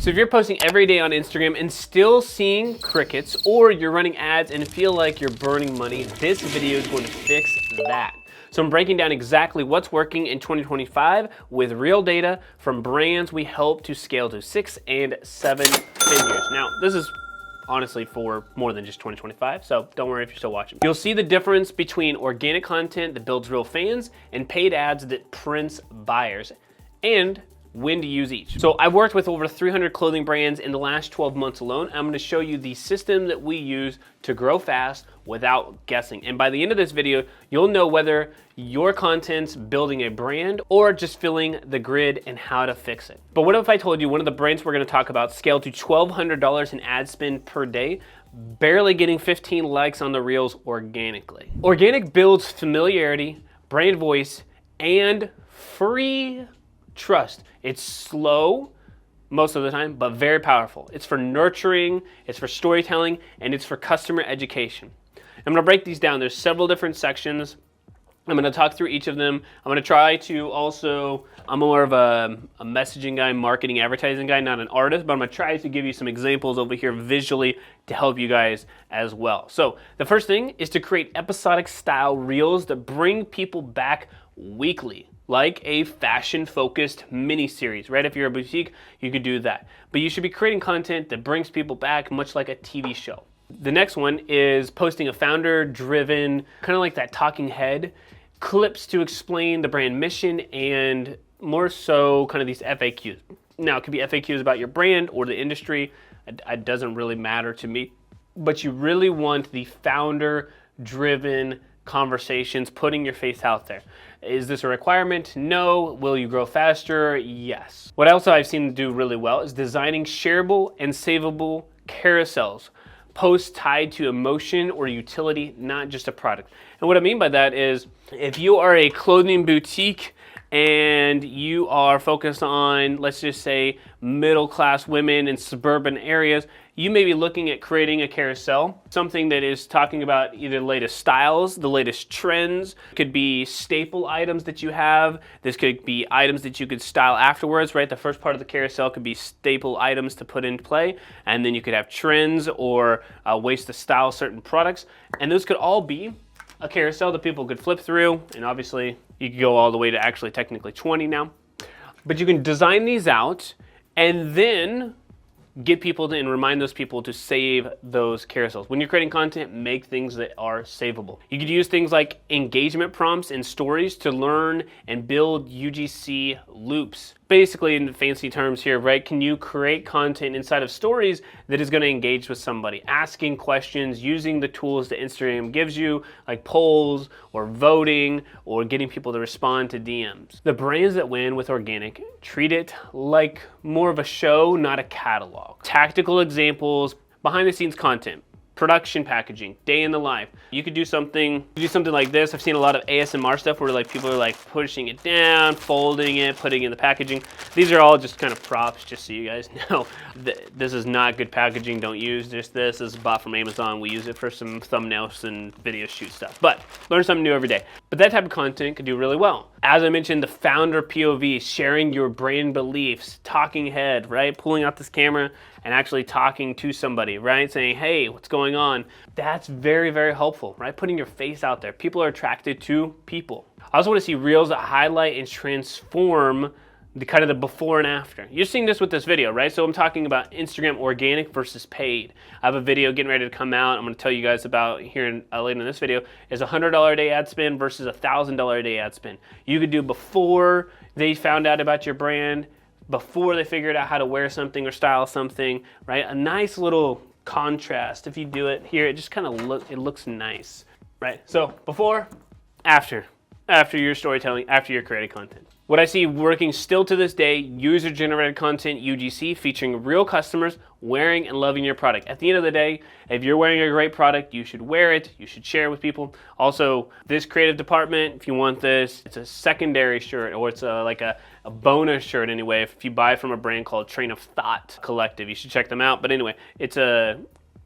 So if you're posting every day on Instagram and still seeing crickets, or you're running ads and feel like you're burning money, this video is going to fix that. So I'm breaking down exactly what's working in 2025 with real data from brands we help to scale to 6 and 7 figures. Now, this is honestly for more than just 2025, so don't worry if you're still watching. You'll see the difference between organic content that builds real fans and paid ads that prints buyers, and when to use each. So I've worked with over 300 clothing brands in the last 12 months alone. I'm gonna show you the system that we use to grow fast without guessing. And by the end of this video, you'll know whether your content's building a brand or just filling the grid and how to fix it. But what if I told you one of the brands we're gonna talk about scaled to $1,200 in ad spend per day, barely getting 15 likes on the reels organically. Organic builds familiarity, brand voice, and free trust. It's slow most of the time, but very powerful. It's for nurturing, it's for storytelling, and it's for customer education. I'm gonna break these down. There's several different sections. I'm gonna talk through each of them. I'm gonna try to also, I'm more of a messaging guy, marketing, advertising guy, not an artist, but I'm gonna try to give you some examples over here visually to help you guys as well. So the first thing is to create episodic style reels that bring people back weekly, like a fashion-focused mini-series, right? If you're a boutique, you could do that. But you should be creating content that brings people back, much like a TV show. The next one is posting a founder-driven, kind of like that talking head, clips to explain the brand mission and more so kind of these FAQs. Now, it could be FAQs about your brand or the industry. It doesn't really matter to me, but you really want the founder-driven conversations, putting your face out there. Is this a requirement? No. Will you grow faster? Yes. What else I've seen do really well is designing shareable and savable carousels. Posts tied to emotion or utility, not just a product. And what I mean by that is if you are a clothing boutique and you are focused on, let's just say, middle-class women in suburban areas, you may be looking at creating a carousel, something that is talking about either the latest styles, the latest trends. It could be staple items that you have. This could be items that you could style afterwards, right? The first part of the carousel could be staple items to put in play, and then you could have trends or ways to style certain products. And those could all be a carousel that people could flip through, and obviously you could go all the way to actually technically 20 now. But you can design these out and then get people to, and remind those people to save those carousels. When you're creating content, make things that are savable. You could use things like engagement prompts and stories to learn and build UGC loops. Basically, in fancy terms here, right? Can you create content inside of stories that is gonna engage with somebody? Asking questions, using the tools that Instagram gives you, like polls or voting or getting people to respond to DMs. The brands that win with organic treat it like more of a show, not a catalog. Tactical examples, behind the scenes content, production packaging, day in the life. You could do something like this. I've seen a lot of ASMR stuff where like people are like pushing it down, folding it, putting in the packaging. These are all just kind of props, just so you guys know. This is not good packaging. Don't use this. This is bought from Amazon. We use it for some thumbnails and video shoot stuff. But learn something new every day. But that type of content could do really well. As I mentioned, the founder POV, sharing your brand beliefs, talking head, right? Pulling out this camera and actually talking to somebody, right? Saying, hey, what's going on? That's very, very helpful, right? Putting your face out there. People are attracted to people. I also want to see reels that highlight and transform the kind of the before and after. You're seeing this with this video, right? So I'm talking about Instagram organic versus paid. I have a video getting ready to come out. I'm going to tell you guys about here later in this video is $100 a day ad spend versus $1,000 a day ad spend. You could do before they found out about your brand, before they figured out how to wear something or style something, right? A nice little contrast. If you do it here, it just kind of looks nice, right? So before, after your storytelling, after your created content. What I see working still to this day, user-generated content, UGC, featuring real customers wearing and loving your product. At the end of the day, if you're wearing a great product, you should wear it, you should share it with people. Also, this creative department, if you want this, it's a secondary shirt, or it's like a bonus shirt anyway. If you buy from a brand called Train of Thought Collective, you should check them out. But anyway, it's a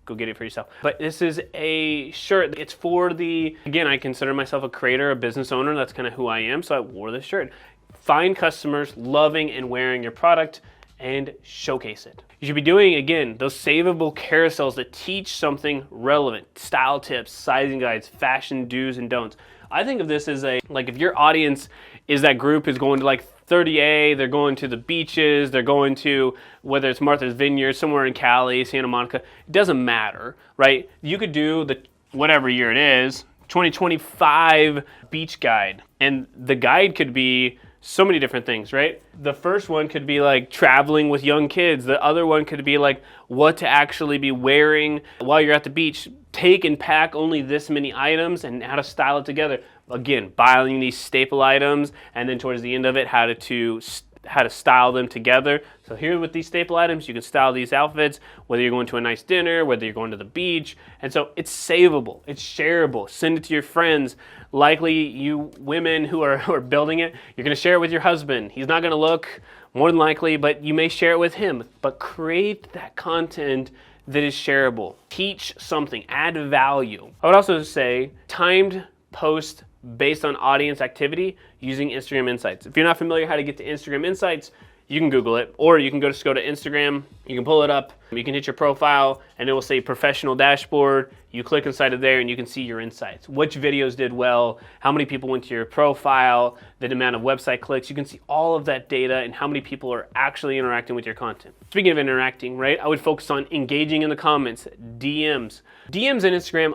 go get it for yourself. But this is a shirt. It's for the, again, I consider myself a creator, a business owner. That's kind of who I am. So I wore this shirt. Find customers loving and wearing your product and showcase it. You should be doing, again, those savable carousels that teach something relevant, style tips, sizing guides, fashion do's and don'ts. I think of this as like if your audience is that group who's going to like 30A, they're going to the beaches, they're going to, whether it's Martha's Vineyard, somewhere in Cali, Santa Monica, it doesn't matter, right? You could do the, whatever year it is, 2025 beach guide. And the guide could be so many different things, right? The first one could be like traveling with young kids. The other one could be like what to actually be wearing while you're at the beach. Take and pack only this many items and how to style it together. Again, buying these staple items, and then towards the end of it, how to style them together. So here with these staple items, you can style these outfits, whether you're going to a nice dinner, whether you're going to the beach. And so it's savable, it's shareable. Send it to your friends. Likely you women who are building it, you're gonna share it with your husband. He's not gonna look, more than likely, but you may share it with him. But create that content that is shareable. Teach something, add value. I would also say timed post based on audience activity using Instagram Insights. If you're not familiar how to get to Instagram Insights, you can Google it, or you can go to Instagram, you can pull it up, you can hit your profile, and it will say professional dashboard. You click inside of there and you can see your insights. Which videos did well, how many people went to your profile, the amount of website clicks. You can see all of that data and how many people are actually interacting with your content. Speaking of interacting, right, I would focus on engaging in the comments, DMs. DMs in Instagram,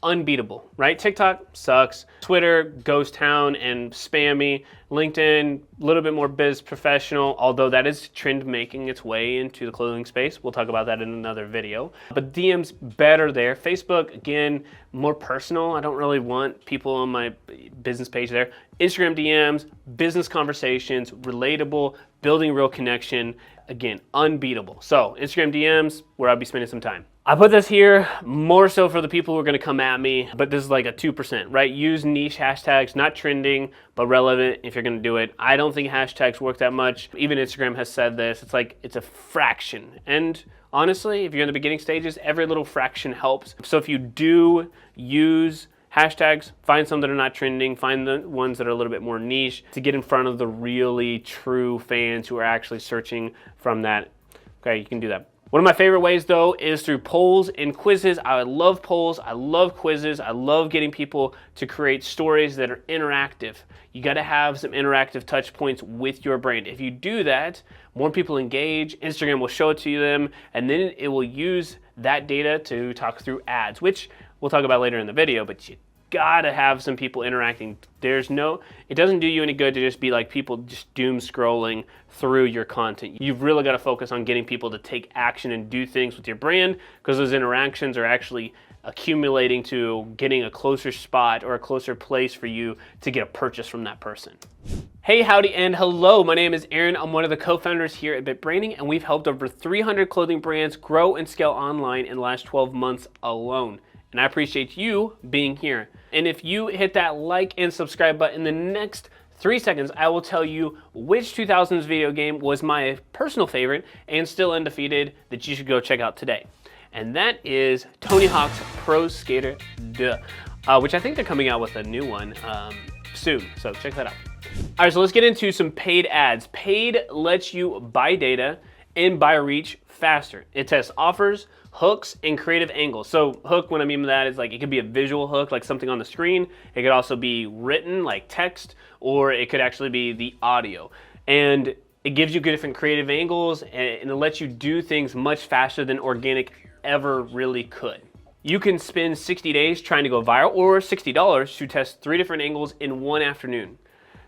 unbeatable, right? TikTok sucks. Twitter, ghost town and spammy. LinkedIn, a little bit more biz professional, although that is trend making its way into the clothing space. We'll talk about that in another video. But DM's better there. Facebook, again, more personal. I don't really want people on my business page there. Instagram DMs, business conversations, relatable, building real connection. Again, unbeatable. So Instagram DMs, where I'll be spending some time. I put this here more so for the people who are gonna come at me, but this is like a 2%, right? Use niche hashtags, not trending, but relevant if you're gonna do it. I don't think hashtags work that much. Even Instagram has said this. It's like, it's a fraction. And honestly, if you're in the beginning stages, every little fraction helps. So if you do use hashtags, find some that are not trending, find the ones that are a little bit more niche to get in front of the really true fans who are actually searching from that. Okay, you can do that. One of my favorite ways though is through polls and quizzes. I love polls, I love quizzes, I love getting people to create stories that are interactive. You gotta have some interactive touch points with your brand. If you do that, more people engage, Instagram will show it to them, and then it will use that data to talk through ads, which we'll talk about later in the video, but you gotta have some people interacting. It doesn't do you any good to just be like people just doom scrolling through your content. You've really got to focus on getting people to take action and do things with your brand, because those interactions are actually accumulating to getting a closer spot or a closer place for you to get a purchase from that person. Hey, howdy, and hello. My name is Aaron. I'm one of the co-founders here at BitBranding, and we've helped over 300 clothing brands grow and scale online in the last 12 months alone. And I appreciate you being here. And if you hit that like and subscribe button in the next 3 seconds, I will tell you which 2000s video game was my personal favorite and still undefeated that you should go check out today. And that is Tony Hawk's Pro Skater 2, which I think they're coming out with a new one soon, so check that out. All right, so let's get into some paid ads. Paid lets you buy data and buy reach faster. It tests offers, hooks, and creative angles. So hook, what I mean by that is like it could be a visual hook, like something on the screen. It could also be written, like text, or it could actually be the audio. And it gives you different creative angles, and it lets you do things much faster than organic ever really could. You can spend 60 days trying to go viral, or $60 to test 3 different angles in one afternoon.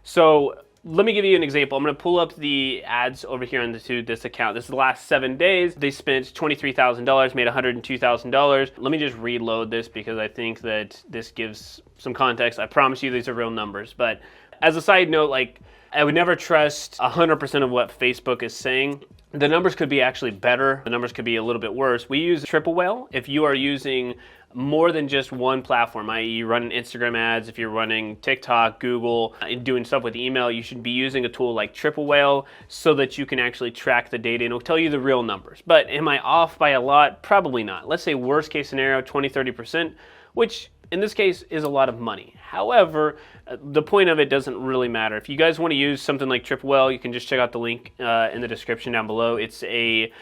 So let me give you an example. I'm gonna pull up the ads over here onto this account. This is the last 7 days. They spent $23,000, made $102,000. Let me just reload this because I think that this gives some context. I promise you these are real numbers. But as a side note, like I would never trust 100% of what Facebook is saying. The numbers could be actually better. The numbers could be a little bit worse. We use Triple Whale. If you are using more than just one platform, i.e. you run Instagram ads, if you're running TikTok, Google, and doing stuff with email, you should be using a tool like Triple Whale so that you can actually track the data and it'll tell you the real numbers. But am I off by a lot? Probably not. Let's say worst case scenario, 20-30%, which in this case, is a lot of money. However, the point of it doesn't really matter. If you guys want to use something like TripWell, you can just check out the link in the description down below. I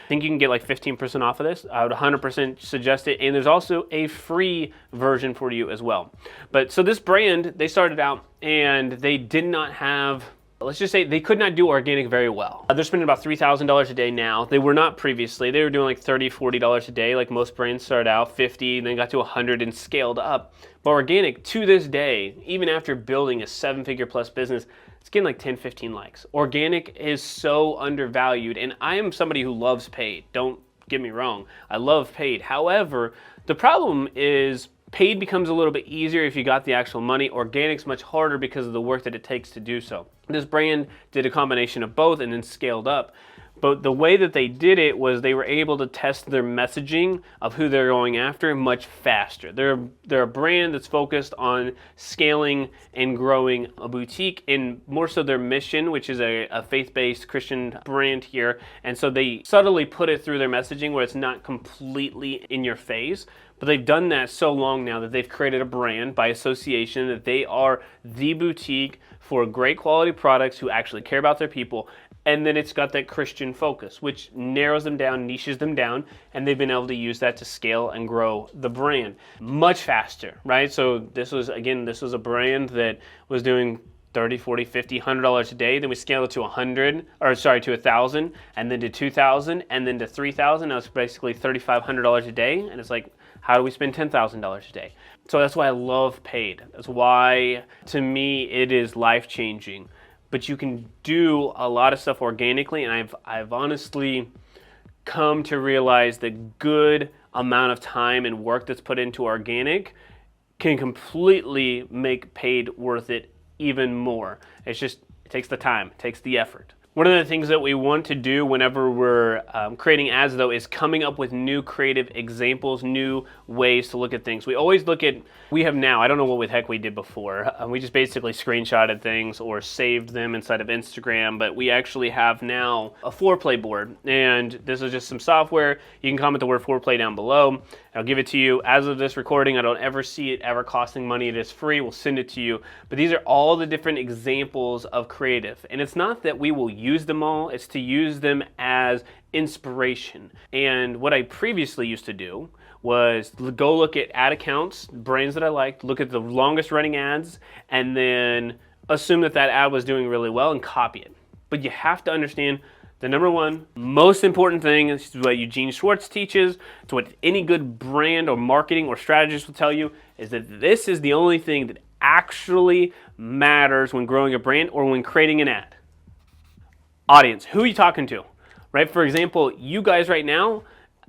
think you can get like 15% off of this. I would 100% suggest it. And there's also a free version for you as well. But so this brand, they started out and they did not have, let's just say they could not do organic very well. They're spending about $3,000 a day now. They were not previously. They were doing like $30, $40 a day. Like most brands started out 50, then got to 100 and scaled up. But organic to this day, even after building a 7-figure plus business, it's getting like 10, 15 likes. Organic is so undervalued. And I am somebody who loves paid. Don't get me wrong. I love paid. However, the problem is paid becomes a little bit easier if you got the actual money. Organic's much harder because of the work that it takes to do so. This brand did a combination of both and then scaled up. But the way that they did it was they were able to test their messaging of who they're going after much faster. They're a brand that's focused on scaling and growing a boutique, and more so their mission, which is a faith-based Christian brand here. And so they subtly put it through their messaging where it's not completely in your face. But they've done that so long now that they've created a brand by association that they are the boutique for great quality products who actually care about their people. And then it's got that Christian focus, which narrows them down, niches them down, and they've been able to use that to scale and grow the brand much faster, right? So this was a brand that was doing $30, $40, $50, $100 a day. Then we scaled it to to 1,000, and then to 2,000, and then to 3,000. Now it's basically $3,500 a day, and it's like, how do we spend $10,000 a day? So that's why I love paid. That's why, to me, it is life-changing. But you can do a lot of stuff organically, and I've honestly come to realize the good amount of time and work that's put into organic can completely make paid worth it even more. It takes the time, it takes the effort. One of the things that we want to do whenever we're creating ads, though, is coming up with new creative examples, new ways to look at things. We always look at, I don't know what the heck we did before. We just basically screenshotted things or saved them inside of Instagram, but we actually have now a foreplay board. And this is just some software. You can comment the word foreplay down below. I'll give it to you. As of this recording, I don't ever see it ever costing money. It is free. We'll send it to you. But these are all the different examples of creative. And it's not that we will use them all. It's to use them as inspiration. And what I previously used to do was go look at ad accounts, brands that I liked, look at the longest running ads, and then assume that ad was doing really well and copy it. But you have to understand the number one most important thing, is what Eugene Schwartz teaches, it's what any good brand or marketing or strategist will tell you, is that this is the only thing that actually matters when growing a brand or when creating an ad. Audience. Who are you talking to? Right? For example, you guys right now,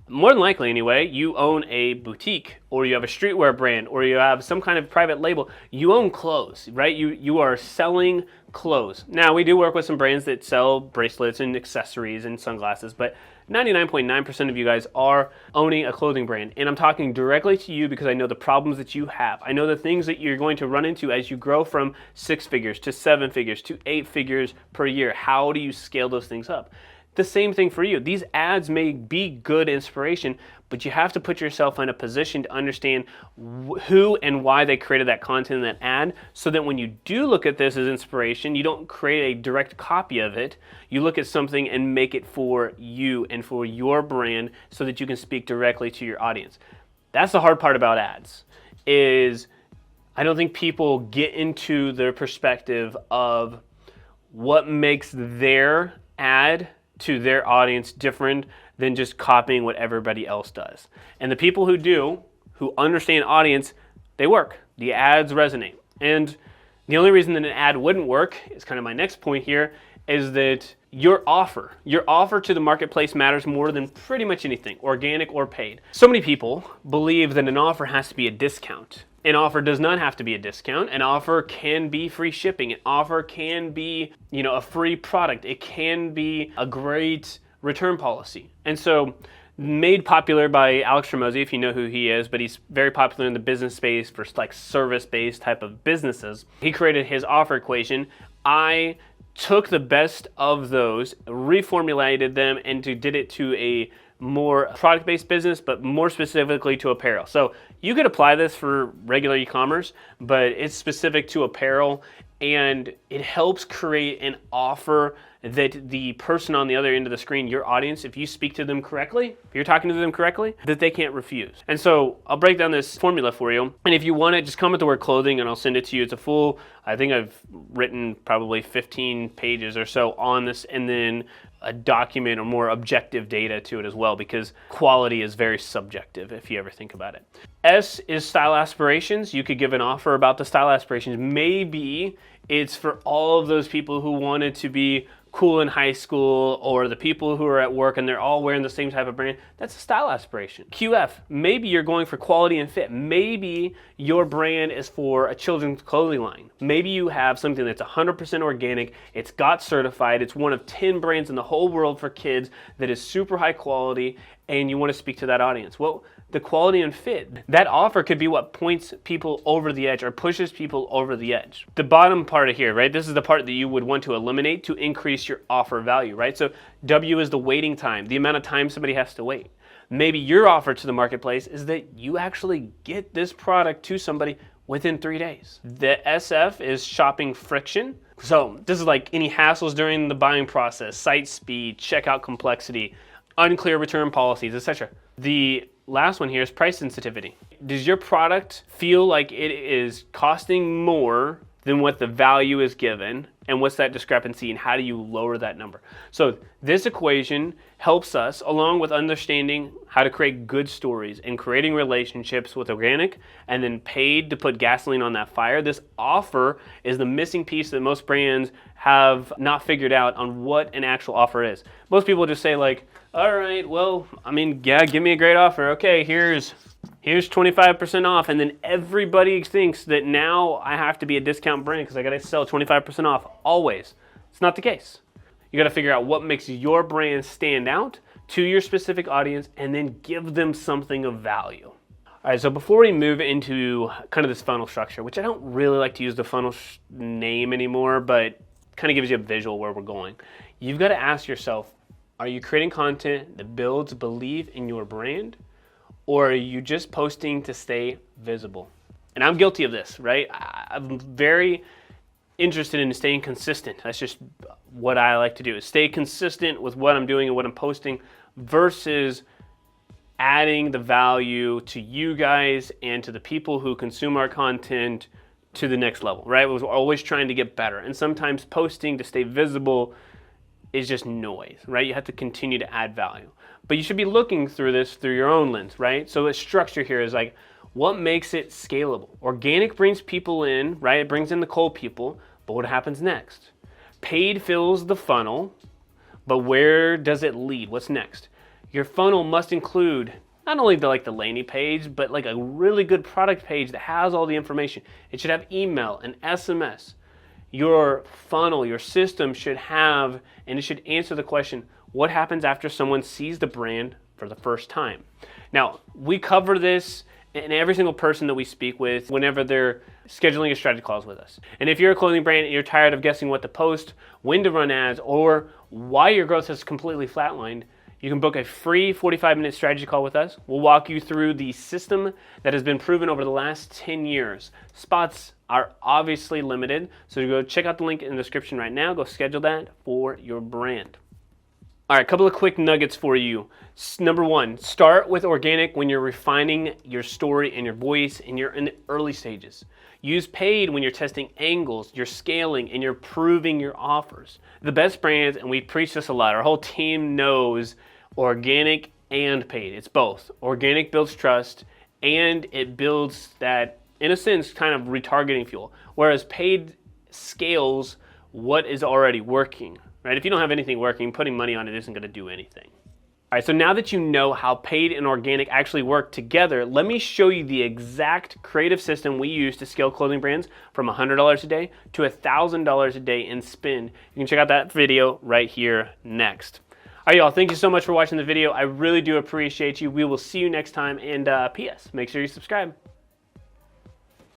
more than likely anyway, you own a boutique, or you have a streetwear brand, or you have some kind of private label. You own clothes, right? You are selling clothes. Now, we do work with some brands that sell bracelets and accessories and sunglasses, but 99.9% of you guys are owning a clothing brand. And I'm talking directly to you because I know the problems that you have. I know the things that you're going to run into as you grow from 6 figures to 7 figures to 8 figures per year. How do you scale those things up? The same thing for you. These ads may be good inspiration, but you have to put yourself in a position to understand who and why they created that content in that ad, so that when you do look at this as inspiration, you don't create a direct copy of it. You look at something and make it for you and for your brand so that you can speak directly to your audience. That's the hard part about ads, is I don't think people get into their perspective of what makes their ad to their audience different than just copying what everybody else does. And the people who do, who understand audience, they work. The ads resonate. And the only reason that an ad wouldn't work, is kind of my next point here, is that your offer to the marketplace matters more than pretty much anything, organic or paid. So many people believe that an offer has to be a discount. An offer does not have to be a discount. An offer can be free shipping. An offer can be, a free product. It can be a great return policy. And so, made popular by Alex Ramosi, if you know who he is, but he's very popular in the business space for like service-based type of businesses. He created his offer equation. I took the best of those, reformulated them, and did it to a more product-based business, but more specifically to apparel. So you could apply this for regular e-commerce, but it's specific to apparel, and it helps create an offer that the person on the other end of the screen, your audience, if you speak to them correctly, if you're talking to them correctly, that they can't refuse. And so I'll break down this formula for you. And if you want it, just comment the word clothing and I'll send it to you. It's a full, I think I've written probably 15 pages or so on this, and then a document or more objective data to it as well, because quality is very subjective if you ever think about it. S is style aspirations. You could give an offer about the style aspirations. Maybe it's for all of those people who wanted to be cool in high school, or the people who are at work and they're all wearing the same type of brand. That's a style aspiration. QF, maybe you're going for quality and fit. Maybe your brand is for a children's clothing line. Maybe you have something that's 100% organic, it's got certified, it's one of 10 brands in the whole world for kids that is super high quality, and you want to speak to that audience. Well, the quality and fit, that offer could be what points people over the edge or pushes people over the edge. The bottom part of here, right? This is the part that you would want to eliminate to increase your offer value, right? So W is the waiting time, the amount of time somebody has to wait. Maybe your offer to the marketplace is that you actually get this product to somebody within 3 days. The SF is shopping friction. So this is like any hassles during the buying process, site speed, checkout complexity, unclear return policies, etc. The last one here is price sensitivity. Does your product feel like it is costing more than what the value is given? And what's that discrepancy, and how do you lower that number? So this equation helps us, along with understanding how to create good stories and creating relationships with organic and then paid to put gasoline on that fire. This offer is the missing piece that most brands have not figured out on what an actual offer is. Most people just say like, all right, well, I mean, yeah, give me a great offer. Okay, here's 25% off, and then everybody thinks that now I have to be a discount brand because I got to sell 25% off always. It's not the case. You got to figure out what makes your brand stand out to your specific audience and then give them something of value. All right, so before we move into kind of this funnel structure, which I don't really like to use the funnel name anymore, but kind of gives you a visual where we're going. You've got to ask yourself, are you creating content that builds belief in your brand? Or are you just posting to stay visible? And I'm guilty of this, right? I'm very interested in staying consistent. That's just what I like to do, is stay consistent with what I'm doing and what I'm posting versus adding the value to you guys and to the people who consume our content to the next level, right? We're always trying to get better. And sometimes posting to stay visible is just noise, right? You have to continue to add value. But you should be looking through this through your own lens, right? So the structure here is like, what makes it scalable? Organic brings people in, right? It brings in the cold people, but what happens next? Paid fills the funnel, but where does it lead? What's next? Your funnel must include not only the landing page, but like a really good product page that has all the information. It should have email and SMS. Your funnel, your system should have, and it should answer the question, what happens after someone sees the brand for the first time? Now, we cover this in every single person that we speak with whenever they're scheduling a strategy calls with us. And if you're a clothing brand and you're tired of guessing what to post, when to run ads, or why your growth has completely flatlined, you can book a free 45-minute strategy call with us. We'll walk you through the system that has been proven over the last 10 years. Spots are obviously limited, so go check out the link in the description right now. Go schedule that for your brand. All right, a couple of quick nuggets for you. Number one, start with organic when you're refining your story and your voice and you're in the early stages. Use paid when you're testing angles, you're scaling, and you're proving your offers. The best brands, and we preach this a lot, our whole team knows organic and paid. It's both. Organic builds trust, and it builds that, in a sense, kind of retargeting fuel. Whereas paid scales what is already working. Right? If you don't have anything working, putting money on it isn't going to do anything. All right, so now that you know how paid and organic actually work together, let me show you the exact creative system we use to scale clothing brands from $100 a day to $1,000 a day in spend. You can check out that video right here next. All right, y'all, thank you so much for watching the video. I really do appreciate you. We will see you next time, and P.S., make sure you subscribe.